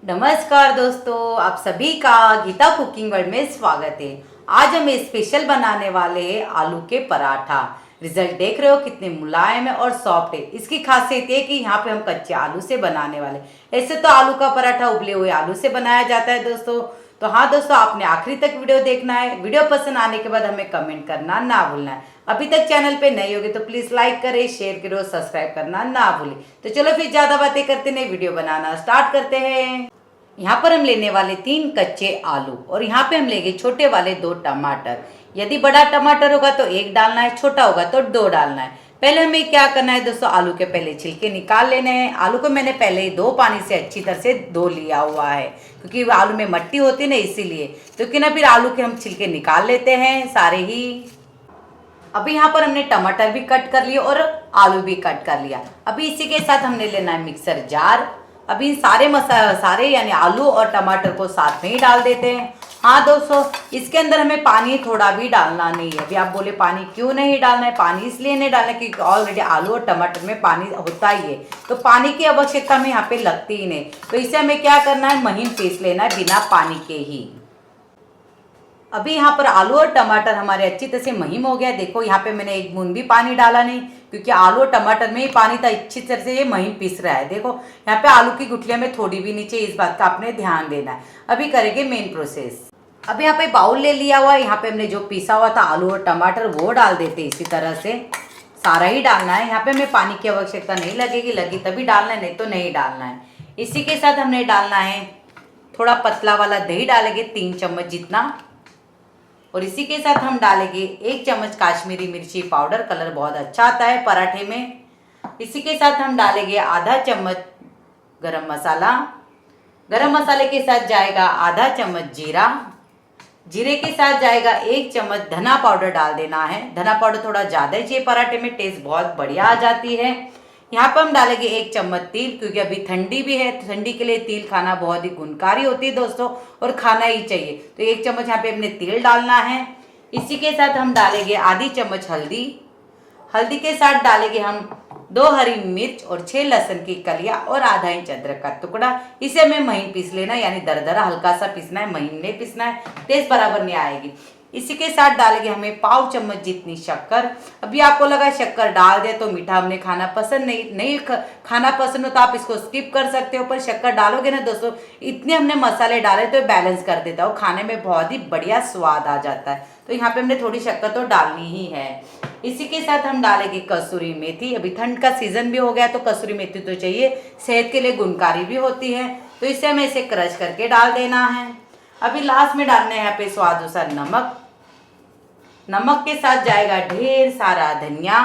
नमस्कार दोस्तों, आप सभी का गीता कुकिंग वर्ल्ड में स्वागत है। आज हम स्पेशल बनाने वाले हैं आलू के पराठा। रिजल्ट देख रहे हो कितने मुलायम है और सॉफ्ट है। इसकी खासियत है कि यहाँ पे हम कच्चे आलू से बनाने वाले। ऐसे तो आलू का पराठा उबले हुए आलू से बनाया जाता है दोस्तों। तो हाँ दोस्तों, आपने आखिरी तक वीडियो देखना है। वीडियो पसंद आने के बाद हमें कमेंट करना ना भूलना है। अभी तक चैनल पे नए होगे तो प्लीज लाइक करें, शेयर करो, सब्सक्राइब करना ना भूलें। तो चलो फिर ज्यादा बातें करते नहीं, वीडियो बनाना स्टार्ट करते हैं। यहाँ पर हम लेने वाले 3 कच्चे आलू और यहाँ पे हम लेंगे छोटे वाले 2 टमाटर। यदि बड़ा टमाटर होगा तो 1 डालना है, छोटा होगा तो 2 डालना है। पहले हमें क्या करना है दोस्तों, आलू के पहले छिलके निकाल लेने हैं। आलू को मैंने पहले ही 2 पानी से अच्छी तरह से धो लिया हुआ है, क्योंकि आलू में मट्टी होती है ना, इसीलिए। तो क्यों ना फिर आलू के हम छिलके निकाल लेते हैं सारे ही। अभी यहाँ पर हमने टमाटर भी कट कर लिए और आलू भी कट कर लिया। अभी इसी के साथ हमने लेना है मिक्सर जार। अभी सारे यानी आलू और टमाटर को साथ में ही डाल देते हैं। हाँ दोस्तों, इसके अंदर हमें पानी थोड़ा भी डालना नहीं है। अभी आप बोले पानी क्यों नहीं डालना है? पानी इसलिए नहीं डालना है क्योंकि ऑलरेडी आलू और टमाटर में पानी होता ही है, तो पानी की आवश्यकता हमें यहाँ पे लगती ही नहीं। तो इसे हमें क्या करना है, महीन पीस लेना है बिना पानी के ही। अभी यहाँ पर आलू और टमाटर हमारे अच्छी तरह से महीन हो गया। देखो यहाँ पे मैंने एक बूंद भी पानी डाला नहीं, क्योंकि आलू और टमाटर में ही पानी था। अच्छी तरह से ये महीन पीस रहा है। देखो यहाँ पे आलू की गुठलियां में थोड़ी भी नीचे, इस बात का आपने ध्यान देना है। अभी करेंगे मेन प्रोसेस। अब यहाँ पे बाउल ले लिया हुआ है। यहाँ पे हमने जो पीसा हुआ था आलू और टमाटर वो डाल देते इसी तरह से। सारा ही डालना है। यहाँ पे हमें पानी की आवश्यकता नहीं लगेगी, लगी तभी डालना है, नहीं तो नहीं डालना है। इसी के साथ हमने डालना है थोड़ा पतला वाला दही, डालेंगे 3 चम्मच जितना। और इसी के साथ हम डालेंगे 1 चम्मच काश्मीरी मिर्ची पाउडर, कलर बहुत अच्छा आता है पराठे में। इसी के साथ हम डालेंगे आधा चम्मच गरम मसाला। गरम मसाले के साथ जाएगा आधा चम्मच जीरा। जीरे के साथ जाएगा 1 चम्मच धना पाउडर डाल देना है। धना पाउडर थोड़ा ज़्यादा ही चाहिए पराठे में, टेस्ट बहुत बढ़िया आ जाती है। यहाँ पर हम डालेंगे 1 चम्मच तिल, क्योंकि अभी ठंडी भी है। ठंडी के लिए तिल खाना बहुत ही गुणकारी होती है दोस्तों, और खाना ही चाहिए। तो 1 चम्मच यहाँ पे हमने तिल डालना है। इसी के साथ हम डालेंगे आधी चम्मच हल्दी। हल्दी के साथ डालेंगे हम 2 हरी मिर्च और 6 लहसुन की कलियां और आधा इंच अदरक का टुकड़ा। इसे हमें महीन पीस लेना, यानी दरदरा हल्का सा पीसना है, महीन नहीं पीसना है, टेस्ट बराबर नहीं आएगी। इसी के साथ डालेंगे हमें पाव चम्मच जितनी शक्कर। अभी आपको लगा शक्कर डाल दे तो मीठा हमने खाना पसंद नहीं खाना पसंद हो तो आप इसको स्किप कर सकते हो, पर शक्कर डालोगे ना दोस्तों, इतने हमने मसाले डाले तो बैलेंस कर देता है, खाने में बहुत ही बढ़िया स्वाद आ जाता है। तो यहाँ पे हमने थोड़ी शक्कर तो डालनी ही है। इसी के साथ हम डालेंगे कसूरी मेथी। अभी ठंड का सीजन भी हो गया तो कसूरी मेथी तो चाहिए, सेहत के लिए गुणकारी भी होती है। तो इसे हमें इसे क्रश करके डाल देना है। अभी लास्ट में डालना है यहाँ पे स्वाद अनुसार नमक। नमक के साथ जाएगा ढेर सारा धनिया।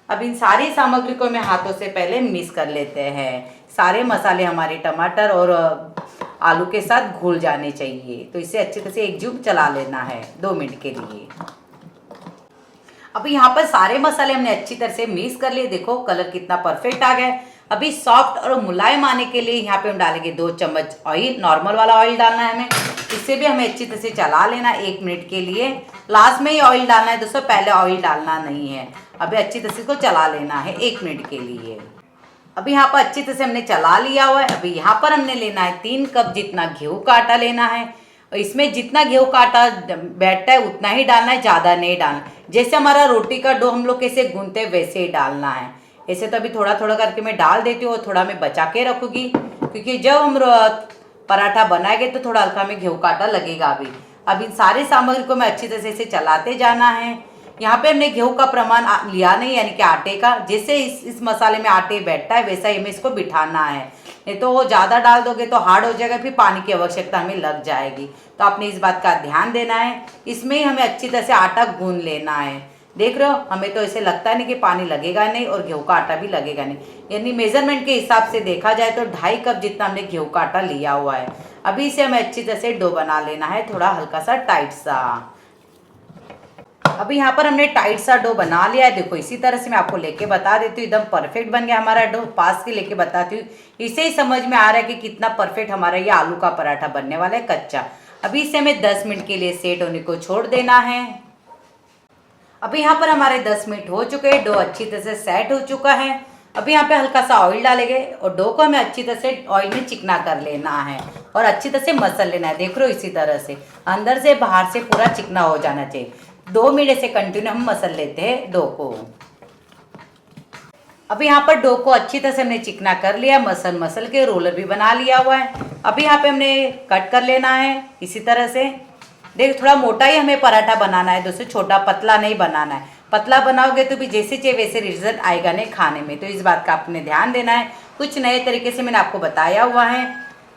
अब इन सारी सामग्री को मैं हाथों से पहले मिक्स कर लेते हैं। सारे मसाले हमारे टमाटर और आलू के साथ घुल जाने चाहिए। तो इसे अच्छी तरह से एकजुट चला लेना है 2 मिनट के लिए। अभी यहाँ पर सारे मसाले हमने अच्छी तरह से मिक्स कर लिए। देखो कलर कितना परफेक्ट आ गया है। अभी सॉफ्ट और मुलायम आने के लिए यहाँ पे हम डालेंगे 2 चम्मच ऑयल, नॉर्मल वाला ऑयल डालना है हमें। इसे भी हमें अच्छी तरह से चला लेना 1 मिनट के लिए। लास्ट में ही ऑयल डालना है दोस्तों, पहले ऑयल डालना नहीं है। अभी अच्छी तरह से इसको चला लेना है 1 मिनट के लिए। अभी यहाँ पर अच्छी तरह से हमने चला लिया हुआ है। अभी यहाँ पर हमने लेना है 3 कप जितना गेहूं का आटा लेना है। और इसमें जितना गेहूं का आटा बैठता है उतना ही डालना है, ज़्यादा नहीं डालना। जैसे हमारा रोटी का डो हम लोग कैसे गूंथते हैं वैसे ही डालना है। ऐसे तो अभी थोड़ा थोड़ा करके मैं डाल देती हूँ और थोड़ा मैं बचा के रखूँगी, क्योंकि जब हम पराठा बनाएंगे तो थोड़ा हल्का में गेहूं का आटा लगेगा। अभी इन सारी सामग्री को मैं अच्छी तरह से चलाते जाना है। यहाँ पे हमने गेहूं का प्रमाण लिया नहीं, यानी कि आटे का। जैसे इस मसाले में आटे बैठता है वैसा ही हमें इसको बिठाना है, नहीं तो वो ज़्यादा डाल दोगे तो हार्ड हो जाएगा, फिर पानी की आवश्यकता हमें लग जाएगी। तो आपने इस बात का ध्यान देना है। इसमें ही हमें अच्छी तरह से आटा गूंथ लेना है। देख रहे हो, हमें तो ऐसे लगता नहीं कि पानी लगेगा नहीं और गेहूं का आटा भी लगेगा नहीं। यानी मेजरमेंट के हिसाब से देखा जाए तो 2.5 कप जितना हमने गेहूं का आटा लिया हुआ है। अभी इसे हमें अच्छी तरह से डो बना लेना है, थोड़ा हल्का सा टाइट सा। अभी यहाँ पर हमने टाइट सा डो बना लिया है। देखो इसी तरह से मैं आपको लेके बता देती हूँ, एकदम परफेक्ट बन गया हमारा डो। पास के लेके बताती हूँ, इसे ही समझ में आ रहा है कि कितना परफेक्ट हमारा ये आलू का पराठा बनने वाला है कच्चा। अभी इसे हमें 10 मिनट के लिए सेट होने को छोड़ देना है। अभी यहाँ पर हमारे 10 मिनट हो चुके हैं, डो अच्छी तरह से सेट हो चुका है। अभी यहाँ पे हल्का सा ऑयल डालेंगे और डो को हमें अच्छी तरह से ऑयल में चिकना कर लेना है और अच्छी तरह से मसल लेना है। देख रहे हो, इसी तरह से अंदर से बाहर से पूरा चिकना हो जाना चाहिए। 2 मिनट से कंटिन्यू हम मसल लेते हैं डो को। अभी यहाँ पर डो को अच्छी तरह से हमने चिकना कर लिया, मसल के रोलर भी बना लिया हुआ है। अभी यहाँ पे हमने कट कर लेना है इसी तरह से। देख, थोड़ा मोटा ही हमें पराठा बनाना है दोस्तों, छोटा पतला नहीं बनाना है। पतला बनाओगे तो भी जैसे चाहिए वैसे रिजल्ट आएगा नहीं खाने में, तो इस बात का आपने ध्यान देना है। कुछ नए तरीके से मैंने आपको बताया हुआ है।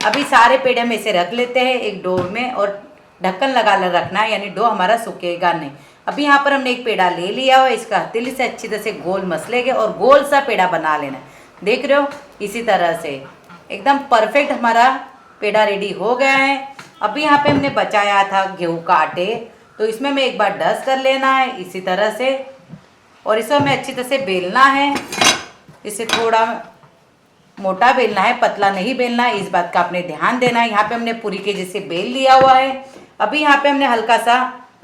अभी सारे पेड़े हम ऐसे रख लेते हैं एक डो में और ढक्कन लगा रखना है, यानी डो हमारा सूखेगा नहीं। अभी यहाँ पर हमने एक पेड़ा ले लिया हुआ है, इसका हथेली से अच्छी तरह से गोल मसलेंगे और गोल सा पेड़ा बना लेना है। देख रहे हो, इसी तरह से एकदम परफेक्ट हमारा पेड़ा रेडी हो गया है। अभी यहाँ पे हमने बचाया था गेहूँ का आटे, तो इसमें हमें एक बार डस्ट कर लेना है इसी तरह से और इसे हमें अच्छी तरह से बेलना है। इसे थोड़ा मोटा बेलना है, पतला नहीं बेलना है, इस बात का आपने ध्यान देना है। यहाँ पे हमने पूरी के जैसे बेल लिया हुआ है। अभी यहाँ पे हमने हल्का सा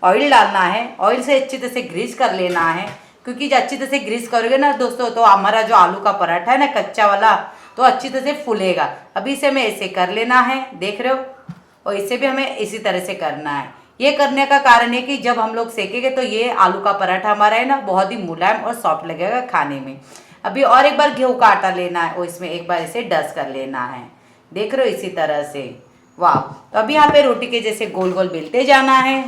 ऑयल डालना है, ऑयल से अच्छी तरह से ग्रीस कर लेना है, क्योंकि जब अच्छी तरह से ग्रीस करोगे ना दोस्तों तो हमारा जो आलू का पराठा है ना कच्चा वाला, तो अच्छी तरह से फूलेगा। अभी इसे हमें ऐसे कर लेना है, देख रहे हो, और इसे भी हमें इसी तरह से करना है। ये करने का कारण है कि जब हम लोग सेकेंगे तो ये आलू का पराठा हमारा है ना बहुत ही मुलायम और सॉफ्ट लगेगा खाने में। अभी और एक बार गेहूं का आटा लेना है और इसमें एक बार इसे डस्ट कर लेना है, देख रहे हो, इसी तरह से। वाह, तो अभी यहाँ पे रोटी के जैसे गोल गोल बेलते जाना है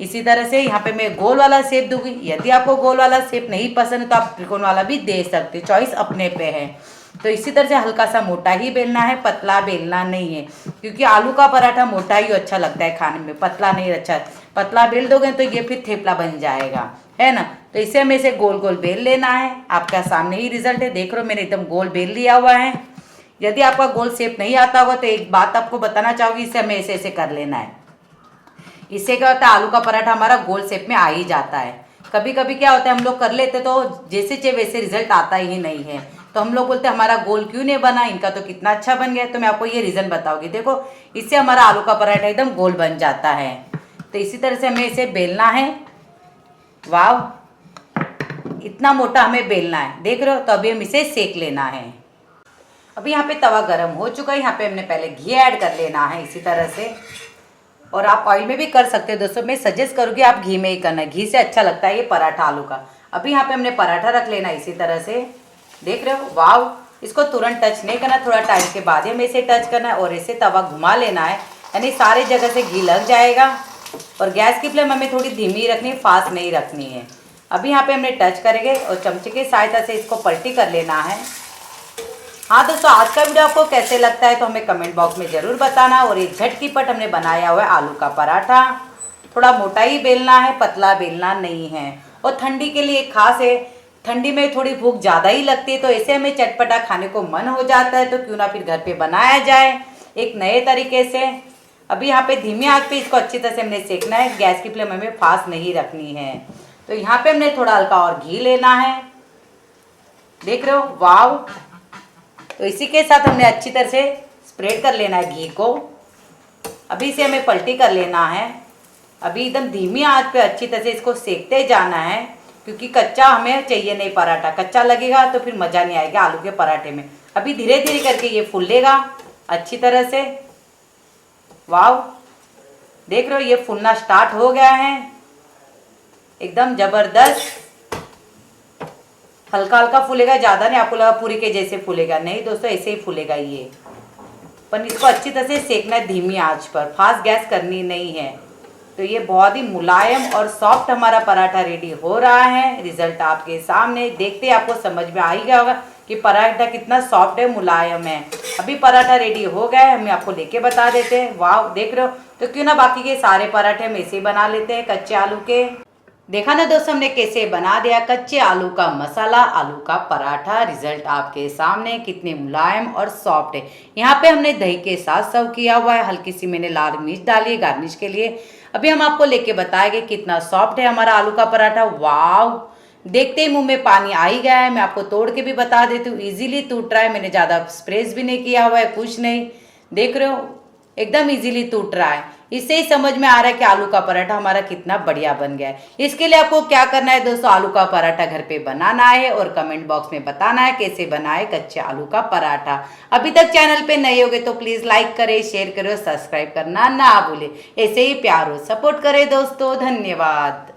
इसी तरह से। यहाँ पे मैं गोल वाला शेप दूंगी, यदि आपको गोल वाला शेप नहीं पसंद है तो आप त्रिकोण वाला भी दे सकते, चॉइस अपने पे है। तो इसी तरह से हल्का सा मोटा ही बेलना है, पतला बेलना नहीं है, क्योंकि आलू का पराठा मोटा ही अच्छा लगता है खाने में, पतला नहीं अच्छा। पतला बेल दोगे तो ये फिर थेपला बन जाएगा, है ना। तो इसे हमें इसे गोल गोल बेल लेना है। आपका सामने ही रिजल्ट है, देख रहे हो मैंने एकदम गोल बेल लिया हुआ है। यदि आपका गोल शेप नहीं आता होगा तो एक बात आपको बताना चाहूँगी, इसे हमें ऐसे ऐसे कर लेना है। इससे क्या होता है, आलू का पराठा हमारा गोल शेप में आ ही जाता है। कभी कभी क्या होता है, हम लोग कर लेते तो जैसे चाहिए वैसे रिजल्ट आता ही नहीं है, तो हम लोग बोलते हैं हमारा गोल क्यों नहीं बना, इनका तो कितना अच्छा बन गया। तो मैं आपको ये रीज़न बताऊंगी। देखो, इससे हमारा आलू का पराठा एकदम गोल बन जाता है। तो इसी तरह से हमें इसे बेलना है। वाव, इतना मोटा हमें बेलना है, देख रहे हो। तो अभी हम इसे सेक लेना है। अभी यहाँ पे तवा गरम हो चुका है, यहाँ पे हमने पहले घी ऐड कर लेना है इसी तरह से, और आप ऑयल में भी कर सकते हो दोस्तों। मैं सजेस्ट करूँगी आप घी में ही करना, घी से अच्छा लगता है ये पराठा आलू का। अभी यहाँ पे हमने पराठा रख लेना इसी तरह से, देख रहे हो। वाव, इसको तुरंत टच नहीं करना, थोड़ा टाइम के बाद ही हमें इसे टच करना है और इसे तवा घुमा लेना है, यानी सारी जगह से घी लग जाएगा। और गैस की फ्लेम हमें थोड़ी धीमी रखनी है, फास्ट नहीं रखनी है। अभी यहाँ पे हमने टच करेंगे और चमचे की सहायता से इसको पलटी कर लेना है। हाँ दोस्तों, आज का वीडियो आपको कैसे लगता है तो हमें कमेंट बॉक्स में ज़रूर बताना। और ये झटकीपट हमने बनाया हुआ है आलू का पराठा। थोड़ा मोटा ही बेलना है, पतला बेलना नहीं है। और ठंडी के लिए खास है, ठंडी में थोड़ी भूख ज़्यादा ही लगती है, तो ऐसे हमें चटपटा खाने को मन हो जाता है, तो क्यों ना फिर घर पे बनाया जाए एक नए तरीके से। अभी यहाँ पे धीमी आंच पे इसको अच्छी तरह से हमने सेकना है, गैस की फ्लेम हमें फास्ट नहीं रखनी है। तो यहाँ पे हमने थोड़ा हल्का और घी लेना है, देख रहे हो। वाव, तो इसी के साथ हमने अच्छी तरह से स्प्रेड कर लेना है घी को। अभी इसे हमें पलटी कर लेना है। अभी एकदम धीमी आंच पे अच्छी तरह से इसको सेकते जाना है, क्योंकि कच्चा हमें चाहिए नहीं पराठा। कच्चा लगेगा तो फिर मज़ा नहीं आएगा आलू के पराठे में। अभी धीरे धीरे करके ये फूलेगा अच्छी तरह से। वाव, देख रहे हो, ये फूलना स्टार्ट हो गया है एकदम ज़बरदस्त। हल्का हल्का फूलेगा, ज़्यादा नहीं। आपको लगा पूरी के जैसे फूलेगा, नहीं दोस्तों, ऐसे ही फूलेगा ये। पर इसको अच्छी तरह से सेकना है धीमी आंच पर, फास्ट गैस करनी नहीं है। तो ये बहुत ही मुलायम और सॉफ्ट हमारा पराठा रेडी हो रहा है। रिजल्ट आपके सामने देखते ही आपको समझ में आ ही गया होगा कि पराठा कितना सॉफ्ट है, मुलायम है। अभी पराठा रेडी हो गया है, हम आपको लेके बता देते हैं। वाह, देख रहे हो। तो क्यों ना बाकी के सारे पराठे हम ऐसे ही बना लेते हैं कच्चे आलू के। देखा ना दोस्तों, हमने कैसे बना दिया कच्चे आलू का मसाला आलू का पराठा। रिजल्ट आपके सामने, कितने मुलायम और सॉफ्ट है। यहाँ पे हमने दही के साथ सर्व किया हुआ है। हल्की सी मैंने लाल मिर्च डाली है गार्निश के लिए। अभी हम आपको लेके बताएंगे कितना सॉफ्ट है हमारा आलू का पराठा। वाव, देखते ही मुंह में पानी आ ही गया है। मैं आपको तोड़ के भी बता देती हूँ, ईजिली टूट रहा है। मैंने ज़्यादा स्प्रेस भी नहीं किया हुआ है, कुछ नहीं। देख रहे हो, एकदम इजीली टूट रहा है। इससे ही समझ में आ रहा है कि आलू का पराठा हमारा कितना बढ़िया बन गया है। इसके लिए आपको क्या करना है दोस्तों, आलू का पराठा घर पे बनाना है और कमेंट बॉक्स में बताना है कैसे बनाए कच्चे आलू का पराठा। अभी तक चैनल पे नए हो गए तो प्लीज लाइक करें, शेयर करें और सब्सक्राइब करना ना भूले। ऐसे ही प्यार हो सपोर्ट करें दोस्तों। धन्यवाद।